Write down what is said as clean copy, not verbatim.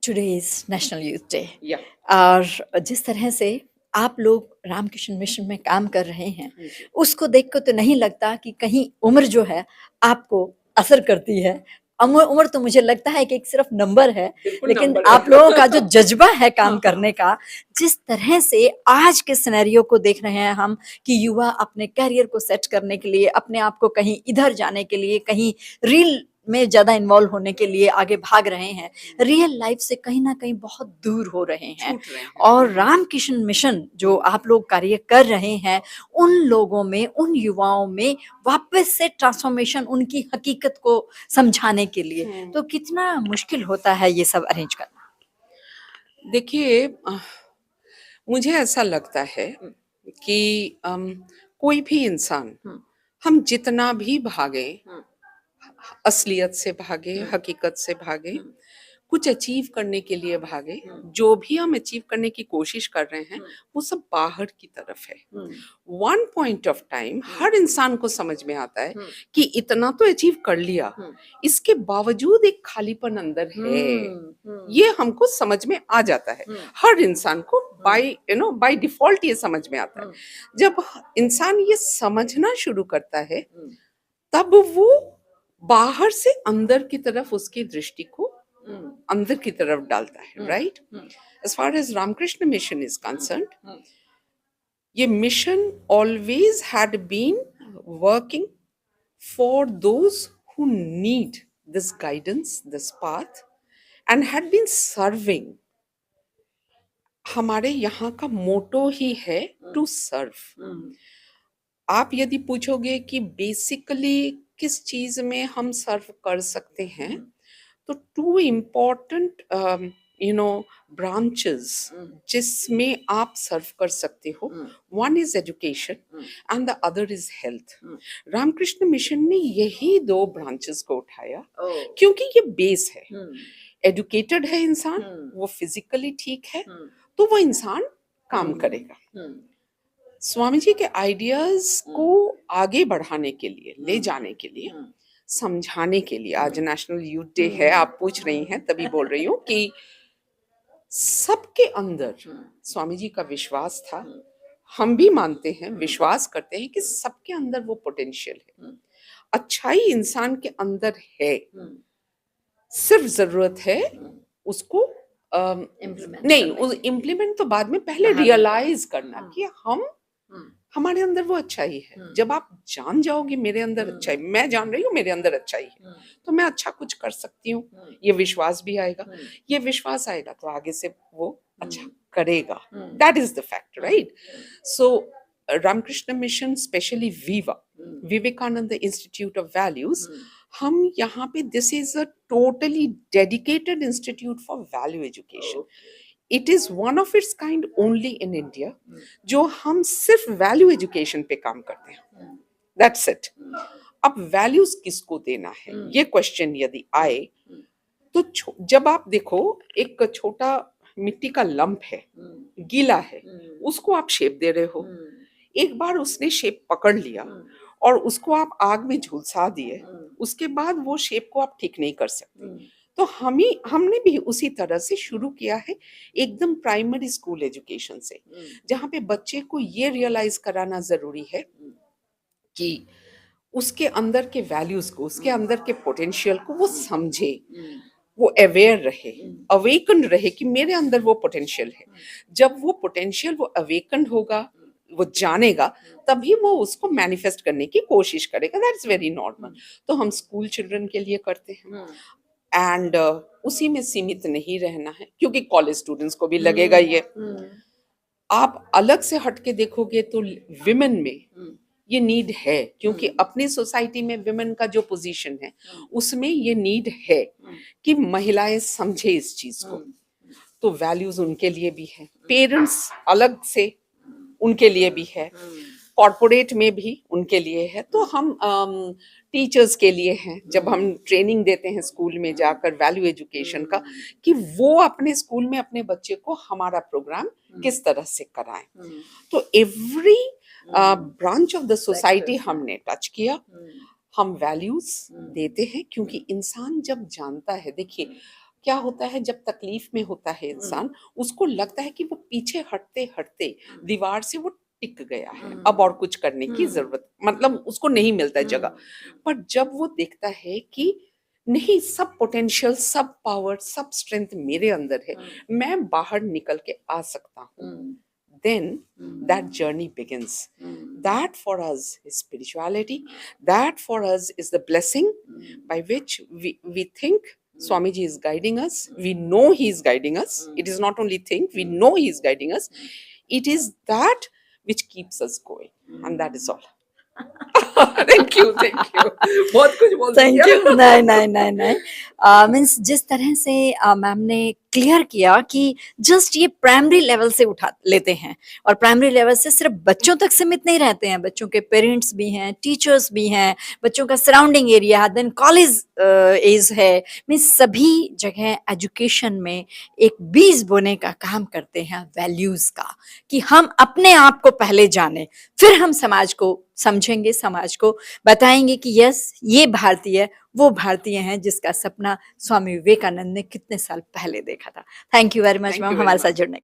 Today is national youth day या और जिस तरह से आप लोग रामकृष्ण मिशन में काम कर रहे हैं उसको देख कर तो नहीं लगता कि कहीं उम्र जो है आपको असर करती है। उम्र उम्र तो मुझे लगता है कि एक सिर्फ नंबर है, बिल्कुल लेकिन नंबर है। आप लोगों का जो जज्बा है काम हाँ, करने का, जिस तरह से आज के सिनेरियो को देख रहे हैं हम कि युवा अपने करियर को सेट करने के लिए, अपने आप को कहीं इधर जाने के लिए, कहीं रील में ज्यादा इन्वॉल्व होने के लिए आगे भाग रहे हैं, रियल लाइफ से कहीं ना कहीं बहुत दूर हो रहे हैं। छूट रहे हैं। और रामकिशन मिशन जो आप लोग कार्य कर रहे हैं, उन लोगों में, उन युवाओं में वापस से ट्रांसफॉर्मेशन, उनकी हकीकत को समझाने के लिए तो कितना मुश्किल होता है ये सब अरेंज करना। देखिए, मुझे ऐसा लगता है कि कोई भी इंसान, हम जितना भी भागे, असलियत से भागे, हकीकत से भागे, कुछ अचीव करने के लिए भागे, जो भी हम अचीव करने की कोशिश कर रहे हैं वो सब बाहर की तरफ है। वन पॉइंट ऑफ टाइम हर इंसान को समझ में आता है कि इतना तो अचीव कर लिया, इसके बावजूद एक खालीपन अंदर है। ये हमको समझ में आ जाता है, हर इंसान को बाय डिफॉल्ट ये समझ में आता है। जब इंसान ये समझना शुरू करता है तब वो बाहर से अंदर की तरफ उसकी दृष्टि को अंदर की तरफ डालता है, right? As far as Ramakrishna Mission is concerned, ये mission always had been working for those who need this guidance, this path, and had been serving. हमारे यहाँ का मोटो ही है टू सर्व। आप यदि पूछोगे कि बेसिकली किस चीज में हम सर्व कर सकते हैं, तो टू इम्पोर्टेंट ब्रांचेस जिसमें आप सर्व कर सकते हो, one is education and the other is health. Ramakrishna mission ने यही दो ब्रांचेस को उठाया क्योंकि ये बेस है। एडुकेटेड है इंसान, वो फिजिकली ठीक है, तो वो इंसान काम करेगा। स्वामी जी के आइडियाज को आगे बढ़ाने के लिए, ले जाने के लिए, समझाने के लिए, आज नेशनल यूथ डे है, आप पूछ रही हैं तभी बोल रही हूँ कि सबके अंदर स्वामी जी का विश्वास था। हम भी मानते हैं, विश्वास करते हैं कि सबके अंदर वो पोटेंशियल है, अच्छाई इंसान के अंदर है, सिर्फ जरूरत है उसको इम्प्लीमेंट तो बाद में, पहले रियलाइज करना कि हमारे अंदर वो अच्छाई है। जब आप जान जाओगे मेरे अंदर अच्छाई, मैं जान रही हूँ मेरे अंदर अच्छाई है, तो मैं अच्छा कुछ कर सकती हूँ, ये विश्वास भी आएगा। ये विश्वास आएगा तो आगे से वो अच्छा करेगा। That is the fact, right? So Ramakrishna mission, specially Vivekananda institute of values, हम यहाँ पे, this is a totally dedicated institute for value education. It is one of its kind only in India, जो हम सिर्फ वैल्यू एजुकेशन पे काम करते हैं। That's it. अब वैल्यूज किसको देना है, ये क्वेश्चन यदि आए तो जब आप देखो, एक छोटा मिट्टी का लंप है, गीला है, उसको आप शेप दे रहे हो, एक बार उसने शेप पकड़ लिया और उसको आप आग में झुलसा दिए, उसके बाद वो शेप को आप ठीक नहीं कर सकते। तो हमने भी उसी तरह से शुरू किया है, एकदम प्राइमरी स्कूल एजुकेशन से, जहाँ पे बच्चे को ये रियलाइज कराना जरूरी है कि उसके अंदर के वैल्यूज को, उसके अंदर के पोटेंशियल को वो समझे, वो अवेयर रहे, अवेकन रहे कि मेरे अंदर वो पोटेंशियल है। जब वो पोटेंशियल, वो अवेकन होगा, वो जानेगा, तभी वो उसको मैनिफेस्ट करने की कोशिश करेगा। That's very normal. तो हम स्कूल चिल्ड्रन के लिए करते हैं, एंड उसी में सीमित नहीं रहना है, क्योंकि कॉलेज स्टूडेंट्स को भी लगेगा ये। आप अलग से हटके देखोगे तो विमेन में ये नीड है, क्योंकि अपनी सोसाइटी में विमेन का जो पोजीशन है उसमें ये नीड है कि महिलाएं समझे इस चीज को। तो वैल्यूज उनके लिए भी है, पेरेंट्स अलग से उनके लिए भी है, कॉर्पोरेट में भी उनके लिए है, तो हम टीचर्स के लिए हैं। जब हम ट्रेनिंग देते हैं स्कूल में जाकर वैल्यू एजुकेशन का, कि वो अपने स्कूल में अपने बच्चे को हमारा प्रोग्राम किस तरह से कराएं, तो every branch of the society हमने टच किया। हम वैल्यूज देते हैं, क्योंकि इंसान जब जानता है, देखिए क्या होता है जब तकलीफ में होता है इंसान, उसको लगता है कि वो पीछे हटते हटते दीवार से वो टिक गया है, अब और कुछ करने की जरूरत, मतलब उसको नहीं मिलता है जगह। पर जब वो देखता है कि नहीं, सब पोटेंशियल, सब पावर, सब स्ट्रेंथ मेरे अंदर है, मैं बाहर निकल के आ सकता हूँ, then that journey begins. That for us is spirituality. That for us is the blessing by which we think Swamiji is guiding us. We know he is guiding us. It is not only think, we know he is guiding us. It is that which keeps us going. And that is all. Thank you, thank you. बहुत कुछ बोल thank दिया। You. नहीं नहीं नहीं नहीं, means जिस तरह से मैम ने क्लियर किया कि जस्ट ये प्राइमरी लेवल से उठा लेते हैं, और प्राइमरी लेवल से सिर्फ बच्चों तक सीमित नहीं रहते हैं, बच्चों के पेरेंट्स भी हैं, टीचर्स भी हैं, बच्चों का surrounding area, then college age है, मीन्स सभी जगह एजुकेशन में एक बीज बोने का काम करते हैं वैल्यूज का, कि हम अपने आप को पहले जाने, फिर हम समाज को समझेंगे, समाज को बताएंगे कि यस, ये भारतीय वो भारतीय हैं जिसका सपना स्वामी विवेकानंद ने कितने साल पहले देखा था। Thank you very much Thank ma'am you very हमारे साथ much. जुड़ने